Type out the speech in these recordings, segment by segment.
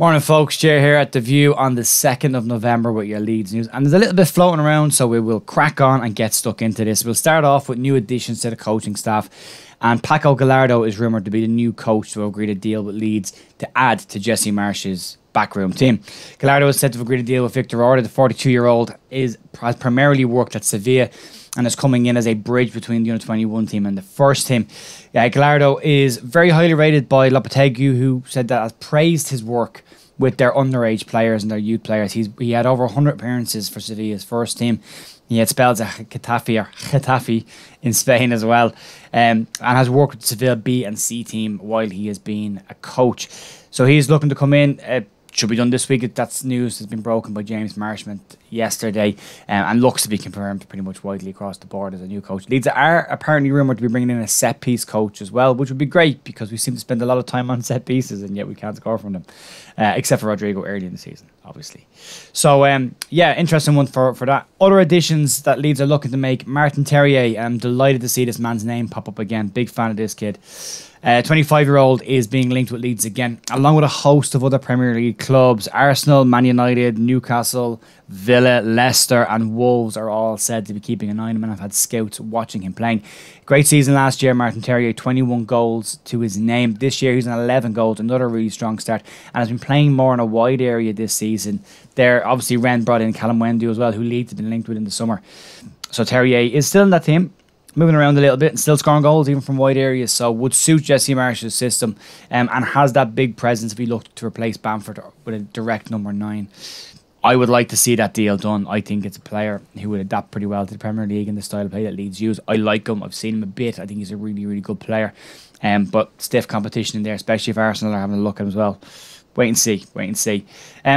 Morning folks, Jay here at The View on the 2nd of November with your Leeds news. And there's a little bit floating around, so we will crack on and get stuck into this. We'll start off with new additions to the coaching staff. And Paco Gallardo is rumoured to be the new coach to agree to deal with Leeds to add to Jesse Marsh's backroom team. Gallardo is said to have agreed to deal with Victor Orta. The 42-year-old has primarily worked at Sevilla and is coming in as a bridge between the U21 team and the first team. Gallardo is very highly rated by Lopetegui, who said that has praised his work with their underage players and their youth players. He had over 100 appearances for Sevilla's first team. He had spells at Getafe in Spain as well, and has worked with Sevilla B and C team while he has been a coach. So he's looking to come in. Should be done this week. That's news has been broken by James Marshman yesterday, and looks to be confirmed pretty much widely across the board as a new coach. Leeds are apparently rumoured to be bringing in a set piece coach as well, which would be great because we seem to spend a lot of time on set pieces and yet we can't score from them, except for Rodrigo early in the season, obviously. So yeah, interesting one for that. Other additions that Leeds are looking to make: Martin Terrier. I'm delighted to see this man's name pop up again. Big fan of this kid. 25-year-old is being linked with Leeds again, along with a host of other Premier League clubs. Arsenal, Man United, Newcastle, Villa, Leicester and Wolves are all said to be keeping an eye on him, and I've had scouts watching him playing. Great season last year, Martin Terrier, 21 goals to his name. This year he's on 11 goals, another really strong start, and has been playing more in a wide area this season. There, obviously, Ren brought in Callum Wendu as well, who Leeds have been linked with in the summer. So Terrier is still in that team, moving around a little bit and still scoring goals even from wide areas, so would suit Jesse Marsh's system, and has that big presence if he looked to replace Bamford with a direct number 9. I would like to see that deal done. I think it's a player who would adapt pretty well to the Premier League and the style of play that Leeds use. I like him. I've seen him a bit. I think he's a really, really good player, but stiff competition in there, especially if Arsenal are having a look at him as well. Wait and see.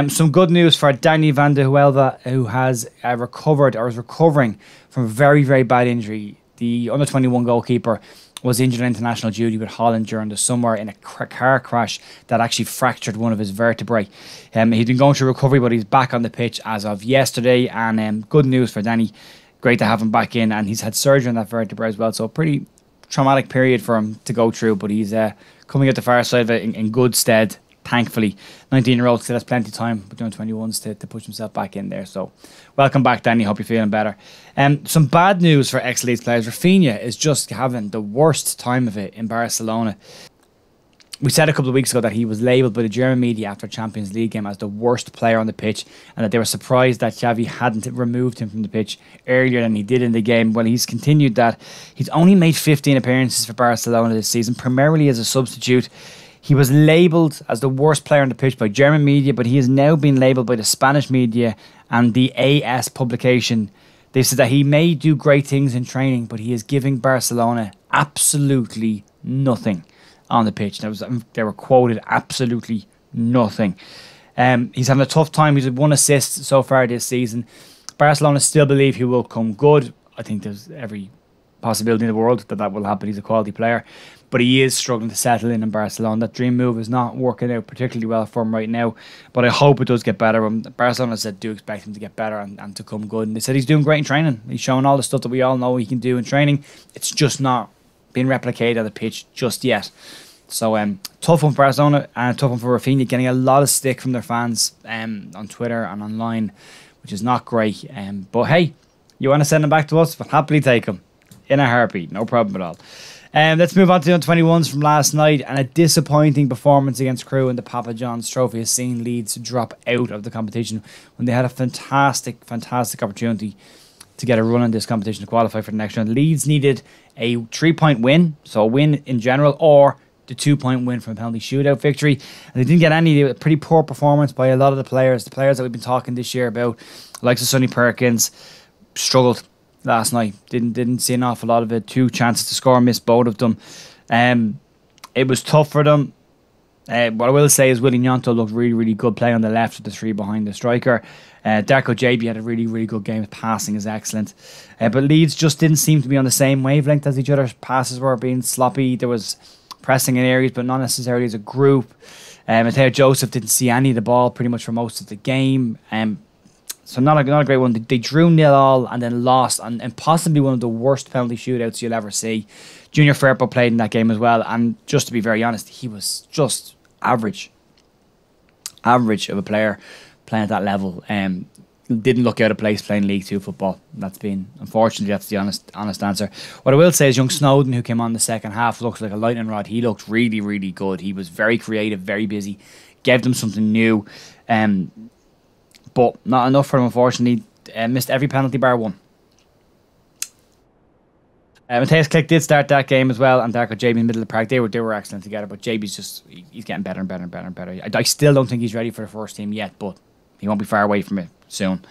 Some good news for Danny van de Huelva, who has recovered or is recovering from a very, very bad injury. The under-21 goalkeeper was injured on international duty with Holland during the summer in a car crash that actually fractured one of his vertebrae. He's been going through recovery, but he's back on the pitch as of yesterday, and good news for Danny. Great to have him back in, and he's had surgery on that vertebrae as well, so a pretty traumatic period for him to go through, but he's coming out the far side of it in good stead. Thankfully, 19-year-old still has plenty of time with doing 21s to push himself back in there. So, welcome back, Danny. Hope you're feeling better. Some bad news for ex-Leeds players. Raphinha is just having the worst time of it in Barcelona. We said a couple of weeks ago that he was labelled by the German media after a Champions League game as the worst player on the pitch, and that they were surprised that Xavi hadn't removed him from the pitch earlier than he did in the game. Well, he's continued that. He's only made 15 appearances for Barcelona this season, primarily as a substitute. He was labelled as the worst player on the pitch by German media, but he has now been labelled by the Spanish media and the AS publication. They said that he may do great things in training, but he is giving Barcelona absolutely nothing on the pitch. They were quoted absolutely nothing. He's having a tough time. He's had 1 assist so far this season. Barcelona still believe he will come good. I think there's every possibility in the world that will happen. He's a quality player, but he is struggling to settle in Barcelona. That dream move is not working out particularly well for him right now, but I hope it does get better. Barcelona said do expect him to get better and to come good, and they said he's doing great in training. He's showing all the stuff that we all know he can do in training. It's just not being replicated on the pitch just yet. So tough one for Barcelona and a tough one for Raphinha, getting a lot of stick from their fans on Twitter and online, which is not great. But hey, you want to send him back to us? We'll happily take him in a heartbeat, no problem at all. Let's move on to the 21s from last night, and a disappointing performance against Crewe in the Papa John's Trophy has seen Leeds drop out of the competition when they had a fantastic opportunity to get a run in this competition to qualify for the next round. Leeds needed a 3-point win, so a win in general, or the 2-point win from a penalty shootout victory, and they didn't get any. A pretty poor performance by a lot of the players that we've been talking this year about, like Sonny Perkins, struggled last night. Didn't see an awful lot of it. 2 chances to score, missed both of them. It was tough for them. What I will say is Willie Gnonto looked really, really good play on the left with the 3 behind the striker. Darko JB had a really, really good game. His passing is excellent. But Leeds just didn't seem to be on the same wavelength as each other. Passes were being sloppy. There was pressing in areas, but not necessarily as a group. Mateo Joseph didn't see any of the ball pretty much for most of the game. So not a great one. They drew 0-0 and then lost, and possibly one of the worst penalty shootouts you'll ever see. Junior Firpo played in that game as well, and just to be very honest, he was just average. average of a player playing at that level. Didn't look out of place playing League Two football. Unfortunately, that's the honest answer. What I will say is young Snowden, who came on the second half, looks like a lightning rod. He looked really, really good. He was very creative, very busy, gave them something new, but not enough for him, unfortunately. Missed every penalty bar one. Matthias Klick did start that game as well, and Darko JB in the middle of the park. They were excellent together, but JB's he's getting better and better and better and better. I still don't think he's ready for the first team yet, but he won't be far away from it soon.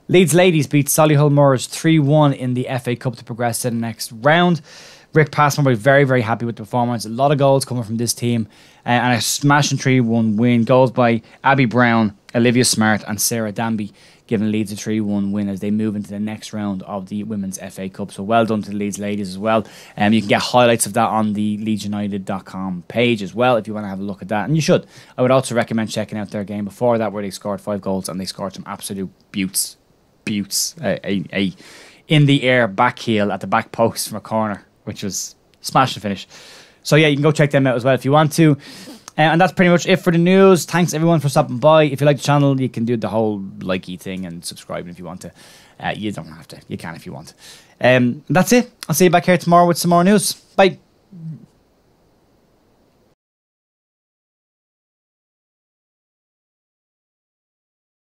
Leeds Ladies beat Solihull Moors 3-1 in the FA Cup to progress to the next round. Rick Passmore was very, very happy with the performance. A lot of goals coming from this team, and a smashing 3-1 win. Goals by Abby Brown, Olivia Smart and Sarah Danby, giving Leeds a 3-1 win as they move into the next round of the Women's FA Cup. So well done to the Leeds Ladies as well. You can get highlights of that on the leedsunited.com page as well if you want to have a look at that. And you should. I would also recommend checking out their game before that, where they scored 5 goals and they scored some absolute beauts. A in the air back heel at the back post from a corner, which was smash and finish. So yeah, you can go check them out as well if you want to. And that's pretty much it for the news. Thanks everyone for stopping by. If you like the channel, you can do the whole likey thing and subscribing if you want to. You don't have to. You can if you want. That's it. I'll see you back here tomorrow with some more news. Bye.